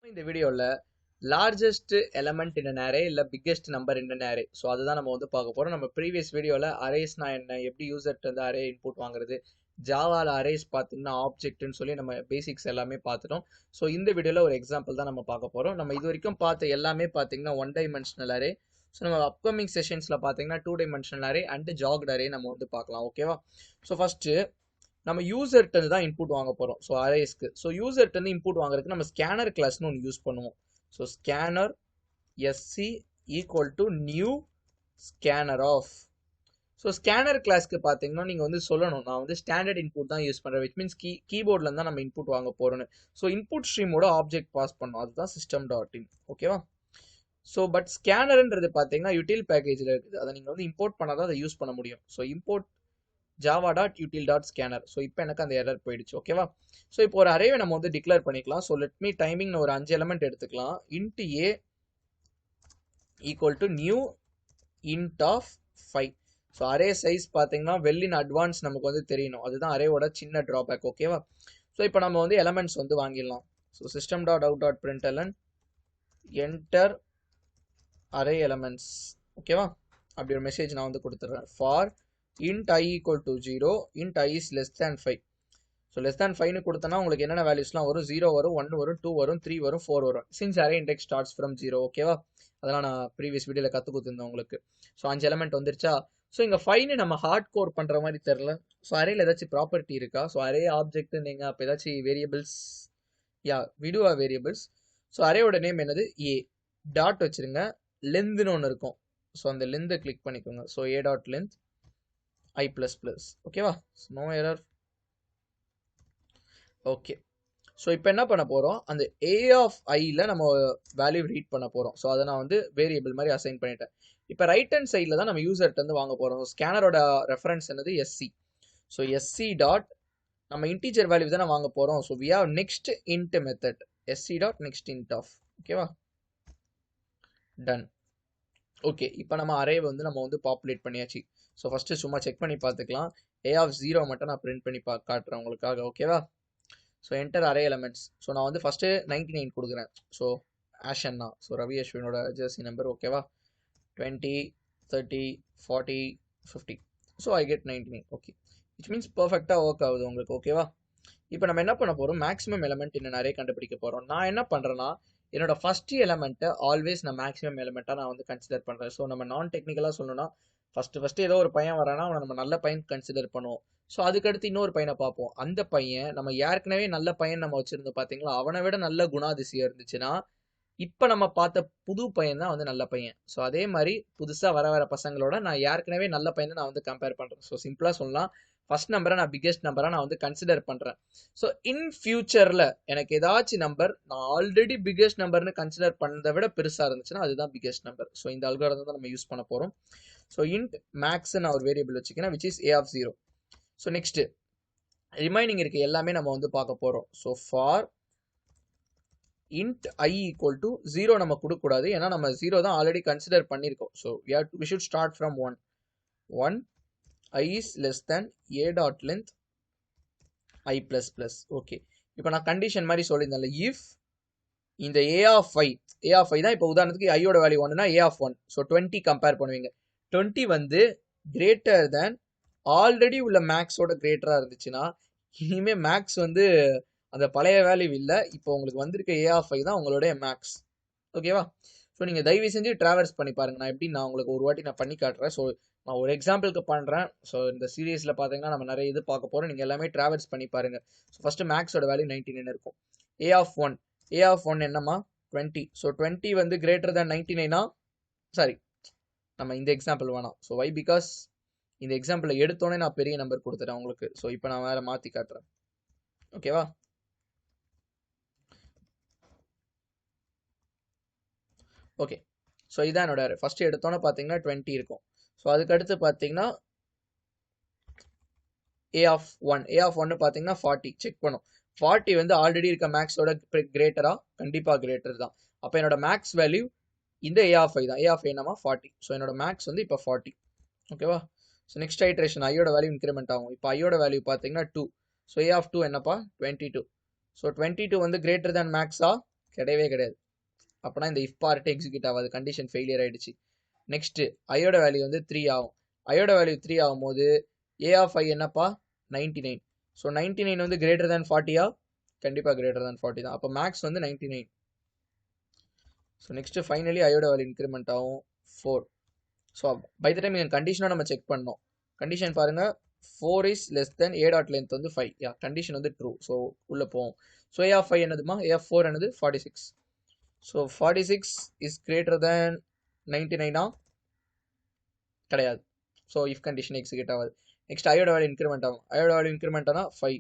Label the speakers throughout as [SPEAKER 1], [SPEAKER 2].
[SPEAKER 1] இந்த வீடியோல largest element in an array இல்ல biggest number in an array. So அதுதான் நம்ம வந்து பார்க்க போறோம். நம்ம ப்ரீவியஸ் வீடியோல அரேஸ்னா என்ன, எப்படி யூசர்ட்ட வந்து அரே இன்புட் வாங்குறது, ஜாவால அரேஸ் பார்த்தீங்கன்னா ஆப்ஜெக்ட்னு சொல்லி நம்ம பேசிக்ஸ் எல்லாமே பார்த்துட்டோம். ஸோ இந்த வீடியோல ஒரு எக்ஸாம்பிள் தான் நம்ம பார்க்க போறோம். நம்ம இது வரைக்கும் பார்த்த எல்லாமே பார்த்தீங்கன்னா ஒன் டைமென்ஷனல் அரே. ஸோ நம்ம அப்கமிங் செஷன்ஸ்ல பார்த்தீங்கன்னா 2 டைமென்ஷனல் அரே அண்ட் ஜாக்ட் அரே நம்ம வந்து பார்க்கலாம். ஓகேவா? ஸோ ஃபர்ஸ்ட் நம்ம யூசர்ட்ட தான் இன்புட் வாங்க போறோம். ஸோ அரேஸ்க்கு ஸோ யூசர்ட்ட இருந்து இன்புட் வாங்குறதுக்கு நம்ம ஸ்கேனர் கிளாஸ்னு ஒன்று யூஸ் பண்ணுவோம். So scanner sc equal to new scanner of. So scanner கிளாஸ்க்கு பார்த்தீங்கன்னா நீங்கள் வந்து சொல்லணும், நான் வந்து ஸ்டாண்டர்ட் இன்புட் தான் யூஸ் பண்ணுறேன், விச் மீன்ஸ் கீபோர்டில் தான் நம்ம இன்புட் வாங்க போகிறோன்னு. ஸோ இன்புட் ஸ்ட்ரீமோட ஆப்ஜெக்ட் பாஸ் பண்ணோம், அதுதான் சிஸ்டம் டாட் இன். ஓகேவா? ஸோ பட் ஸ்கேனர்ன்றது பார்த்தீங்கன்னா யூட்டில் பேக்கேஜில் இருக்குது, அதை நீங்கள் வந்து இம்போர்ட் பண்ணால் தான் அதை யூஸ் பண்ண முடியும். So import java.util.scanner. ஸோ இப்போ எனக்கு அந்த எரர் போயிடுச்சு. ஓகேவா? ஸோ இப்போ ஒரு அரேவை நம்ம வந்து டிக்ளேர் பண்ணிக்கலாம். ஸோ லெட் மீ டைமிங் ஒரு 5 எலமெண்ட் எடுத்துக்கலாம். int a equal to new int of 5. So array size பார்த்தீங்கன்னா வெல் இன் அட்வான்ஸ் நமக்கு வந்து தெரியணும், அதுதான் அரேவோட சின்ன ட்ராபேக். ஓகேவா? ஸோ இப்போ நம்ம வந்து எலமெண்ட்ஸ் வந்து வாங்கிடலாம். So system.out.println enter array elements. ஓகேவா? அப்படி ஒரு மெசேஜ் நான் வந்து கொடுத்துட்றேன். For int I equal to 0, int I is less than 5. So less than 5னு கொடுத்தனா உங்களுக்கு என்னென்ன வேல்யூஸ்லாம் வரும்? 0 வரும், 1 வரும், 2 வரும், 3 வரும், 4 வரும். Since array index starts from 0. ஓகேவா? அதெல்லாம் நான் ப்ரீவியஸ் வீடியோவில் கற்றுக் கொடுத்துருந்தேன் உங்களுக்கு. ஸோ 5 எலமெண்ட் வந்துருச்சா? ஸோ இங்கே 5னு நம்ம ஹார்ட் கோர் பண்ணுற மாதிரி தெரில. ஸோ அரேல ஏதாச்சும் ப்ராப்பர்ட்டி இருக்கா? ஸோ அரே ஆப்ஜெக்ட் நீங்கள் அப்போ ஏதாச்சும் வேரியபிள்ஸ், விடுவா வேரியபிள்ஸ். ஸோ அரேயோட நேம் என்னது? ஏ டாட் வச்சுருங்க, லென்த்னு ஒன்று இருக்கும். ஸோ அந்த லென்த்தை கிளிக் பண்ணிக்கோங்க. So a dot length I++. ஓகேவா? No error. ஓகே. ஸோ இப்போ என்ன பண்ண போகிறோம்? அந்த a ஆஃப் ஐயில் நம்ம வேல்யூ ரீட் பண்ண போகிறோம். ஸோ அதை நான் வந்து வேரியபிள் மாதிரி அசைன் பண்ணிட்டேன். இப்போ ரைட் ஹேண்ட் சைடில் தான் நம்ம யூசர்ட்ட இருந்து வாங்க போகிறோம். ஸோ ஸ்கேனரோட ரெஃபரன்ஸ் என்னது? எஸ்சி. ஸோ எஸ்சி டாட் நம்ம இன்டீஜர் வேல்யூ தானே வாங்க போகிறோம். So we have next int method sc dot next int of. ஓகேவா? டன். ஓகே. இப்போ நம்ம அரே வந்து நம்ம வந்து பாப்புலேட் பண்ணியாச்சு. ஸோ ஃபஸ்ட்டு சும்மா செக் பண்ணி பார்த்துக்கலாம். a ஆஃப் 0 மட்டும் நான் பிரிண்ட் பண்ணி காட்டுறேன் உங்களுக்காக. ஓகேவா? So enter array elements. So நான் வந்து ஃபஸ்ட்டு 99 கொடுக்குறேன். ஸோ ஆஷன்னா, ஸோ ரவி அஸ்வினோட ஜெர்சி நம்பர். ஓகேவா? 20, 30, 40, 50. So I get 99. Okay, which means பர்ஃபெக்டாக ஒர்க் ஆகுது உங்களுக்கு. ஓகேவா? இப்போ நம்ம என்ன பண்ண போகிறோம்? மேக்ஸிமம் எலமெண்ட் இன்னும் நிறைய கண்டுபிடிக்க போகிறோம். நான் என்ன பண்ணுறேன்னா, என்னோட ஃபர்ஸ்ட் எலமெண்ட்டை ஆல்வேஸ் நான் மேக்ஸிமம் எலமெண்ட்டாக நான் வந்து கன்சிடர் பண்ணுறேன். ஸோ நம்ம நான் டெக்னிக்கலாக சொல்லணும்னா, ஃபஸ்ட்டு ஏதோ ஒரு பையன் வரானா அவனை நம்ம நல்ல பையன் கன்சிடர் பண்ணுவோம். ஸோ அதுக்கடுத்து இன்னொரு பையனை பார்ப்போம். அந்த பையன் நம்ம ஏற்கனவே நல்ல பையன் நம்ம வச்சுருந்தோம் பார்த்தீங்களா, அவனை விட நல்ல குணாதிசயம் இருந்துச்சுன்னா இப்போ நம்ம பார்த்த புது பையன் தான் வந்து நல்ல பையன். ஸோ அதே மாதிரி புதுசாக வர பசங்களோட நான் ஏற்கனவே நல்ல பையனை நான் வந்து கம்பேர் பண்ணுறேன். ஸோ சிம்பிளாக சொல்லலாம், ஃபர்ஸ்ட் நம்பரை நான் பிக்கெஸ்ட் நம்பராக நான் வந்து கன்சிடர் பண்ணுறேன். ஸோ இன் ஃபியூச்சரில் எனக்கு ஏதாச்சும் நம்பர் நான் ஆல்ரெடி பிக்கெஸ்ட் நம்பர்னு கன்சிடர் பண்ணதை விட பெருசாக இருந்துச்சுன்னா அதுதான் பிக்கெஸ்ட் நம்பர். ஸோ இந்த அல்காரிதம் தான் நம்ம யூஸ் பண்ண போகிறோம். ஸோ இன்ட் மேக்ஸ் நான் ஒரு வேரியபிள் வச்சுக்கிறேன், which is a of 0. So next remaining இருக்க எல்லாமே நம்ம வந்து பார்க்க போகிறோம். So for int I equal to 0 நம்ம கொடுக்கக்கூடாது, ஏன்னா நம்ம 0 தான் ஆல்ரெடி கன்சிடர் பண்ணியிருக்கோம். So we should start from 1 I is less than a dot length I++. Okay, இப்போ நான் கண்டிஷன் மாதிரி சொல்லியிருந்தேன்ல, if இந்த a ஆஃப் 5 தான் இப்போ உதாரணத்துக்கு ஐயோட வேல்யூ 1னா a ஆஃப் 1. ஸோ 20 கம்பேர் பண்ணுவீங்க. 20 வந்து கிரேட்டர் தேன் ஆல்ரெடி உள்ள மேக்ஸோட கிரேட்டராக இருந்துச்சுன்னா இனிமே மேக்ஸ் வந்து அந்த பழைய வேல்யூ இல்லை, இப்போ உங்களுக்கு வந்திருக்க a ஆஃப் 5 தான் உங்களுடைய மேக்ஸ். ஓகேவா? ஸோ நீங்கள் தயவு செஞ்சு ட்ராவல்ஸ் பண்ணி பாருங்கள். நான் எப்படி நான் உங்களுக்கு ஒரு வாட்டி நான் பண்ணி காட்டுறேன். ஸோ நான் ஒரு எக்ஸாம்பிளுக்கு பண்ணுறேன். ஸோ இந்த சீரீஸில் பார்த்தீங்கன்னா நம்ம நிறைய இது பார்க்க போகிறோம். நீங்கள் எல்லாமே ட்ராவல்ஸ் பண்ணி பாருங்கள். ஸோ ஃபஸ்ட்டு மேக்ஸோட வேல்யூ 99 இருக்கும். a ஆஃப் 1 என்னம்மா? 20. ஸோ 20 வந்து கிரேட்டர் தேன் 99னா, சாரி நம்ம இந்த எக்ஸாம்பிள் வேணாம். So why? பிகாஸ் இந்த எக்ஸாம்பிளை எடுத்தோடனே நான் பெரிய நம்பர் கொடுத்துட்டேன் உங்களுக்கு. ஸோ இப்போ நான் வேறு மாற்றி காட்டுறேன். ஓகேவா? ஓகே, ஸோ இதான் என்னோட ஃபஸ்ட்டு எடுத்தோன்னே பார்த்தீங்கன்னா 20 இருக்கும். ஸோ அதுக்கடுத்து பார்த்தீங்கன்னா a ஆஃப் 1 பார்த்தீங்கன்னா 40 செக் பண்ணும். 40 வந்து ஆல்ரெடி இருக்க மேக்ஸோட கிரேட்டரா? கண்டிப்பாக கிரேட்டர் தான். அப்போ என்னோட மேக்ஸ் வேல்யூ இந்த a ஆஃப் 5 தான். a ஆஃப் 5 என்னமா? 40. ஸோ என்னோட மேக்ஸ் வந்து இப்போ 40. ஓகேவா? ஸோ நெக்ஸ்ட் ஐட்ரேஷன் ஐயோட வேல்யூ இன்க்ரிமெண்ட் ஆகும். இப்போ ஐயோட வேல்யூ பார்த்தீங்கன்னா 2. ஸோ a ஆஃப் 2 என்னப்பா? 22. ஸோ 22 வந்து கிரேட்டர் தேன் மேக்ஸா? கிடையவே கிடையாது. அப்போனா இந்த இஃப் பார்ட் எக்ஸிக்யூட் ஆகாது, கண்டிஷன் ஃபெயிலியர் ஆயிடுச்சு. நெக்ஸ்ட் ஐயோட வேல்யூ வந்து 3 ஆகும். ஐயோட வேல்யூ 3 ஆகும்போது ஏ ஆஃப் ஐ என்னப்பா 99. ஸோ 99 வந்து கிரேட்டர் தேன் 40 கண்டிப்பாக கிரேட்டர் தேன் 40 தான். அப்போ மேக்ஸ் வந்து 99. ஸோ நெக்ஸ்ட் ஃபைனலி ஐயோட வேல்யூ இன்க்ரிமெண்ட் ஆகும் 4. ஸோ பை த டைம் எங்கள் கண்டிஷனாக நம்ம செக் பண்ணோம். கண்டிஷன் பாருங்க 4 is less than A dot length வந்து 5. யா கண்டிஷன் வந்து ட்ரூ. ஸோ உள்ளே போவோம். ஸோ ஏ ஆஃப் 5 என்னதுமா, ஏ ஆஃப் 4 என்னது 46. ஸோ 46 இஸ் கிரேட்டர் தேன் 99 கிடையாது. ஸோ இஃப் கண்டிஷன் எக்ஸிக்யூட் ஆகாது. நெக்ஸ்ட் ஐயோட வேல்யூ இன்க்ரிமெண்ட் ஆகும். ஐயோட வேல்யூ இன்க்ரிமெண்ட் ஆனால் 5.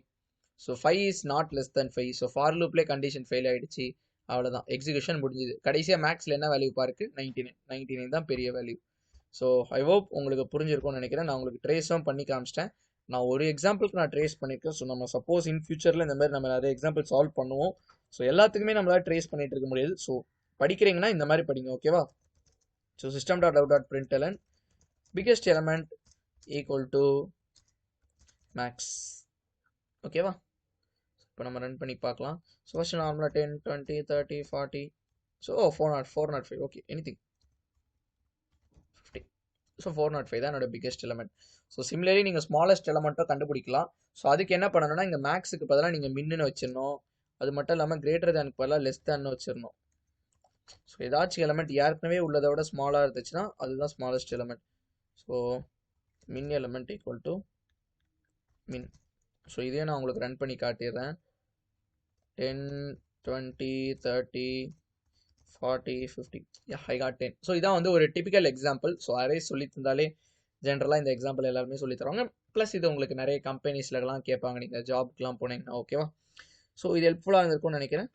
[SPEAKER 1] So 5 is not less than 5. So for லூப்லேயே கண்டிஷன் ஃபெயில் ஆகிடுச்சு. அவ்வளோதான், எக்ஸிக்யூஷன் முடிஞ்சுது. கடைசியாக மேக்ஸில் என்ன வேல்யூ பாருக்கு 99 தான் பெரிய வேல்யூ. ஸோ ஐ ஹோப் உங்களுக்கு புரிஞ்சிருக்கும்னு நினைக்கிறேன். நான் உங்களுக்கு ட்ரேஸும் பண்ணி காமிச்சிட்டேன். நான் ஒரு எக்ஸாம்பிளுக்கு நான் ட்ரேஸ் பண்ணியிருக்கேன். ஸோ நம்ம சப்போஸ் இன் ஃபியூச்சரில் இந்த மாதிரி நம்ம நிறைய எக்ஸாம்பிள் சால்வ் பண்ணுவோம். ஸோ எல்லாத்துக்குமே நம்மளால ட்ரேஸ் பண்ணிட்டு இருக்க முடியாது. ஸோ படிக்கிறீங்கன்னா இந்த மாதிரி படிங்க, ஓகேவா? So system.out.println biggest element equal to max, ஓகேவா? இப்போ நம்ம ரன் பண்ணி பார்க்கலாம். ஸோ ஃபர்ஸ்ட் நார்மலாக 10, 20, 30, 40. ஸோ 405. Okay, anything 50. ஸோ 405 தான் என்னோட பிக்கெஸ்ட் எலமெண்ட். ஸோ சிமிலர்லி நீங்கள் ஸ்மாலஸ்ட் எலமெண்ட்டாக கண்டுபிடிக்கலாம். ஸோ அதுக்கு என்ன பண்ணணும்னா இங்கே மேக்ஸுக்கு பதிலாக நீங்கள் மின்னு வச்சிடணும். அது மட்டும் இல்லாமல் கிரேட்டர் தேனுக்கு பதிலாக லெஸ் தேன்னு வச்சிடணும். ஸோ ஏதாச்சும் எலமெண்ட் ஏற்கனவே உள்ளதை விட ஸ்மாலாக இருந்துச்சுன்னா அதுதான் ஸ்மாலஸ்ட் எலமெண்ட். ஸோ மின் எலமெண்ட் ஈக்குவல் டு மின். ஸோ இதே நான் உங்களுக்கு ரன் பண்ணி காட்டிடுறேன். 10, 20, 30, 40, 50. I got 10. ஸோ இதான் வந்து ஒரு டிபிக்கல் எக்ஸாம்பிள். ஸோ அரே சொல்லி தந்தாலே ஜென்ரலாக இந்த எக்ஸாம்பிள் எல்லாருமே சொல்லி தருவாங்க. ப்ளஸ் இது உங்களுக்கு நிறைய கம்பெனிஸ்லலாம் கேட்பாங்க நீங்கள் ஜாப்க்குலாம் போனீங்கன்னா, ஓகேவா? ஸோ இது ஹெல்ப்ஃபுல்லாக இருந்திருக்கும்னு நினைக்கிறேன்.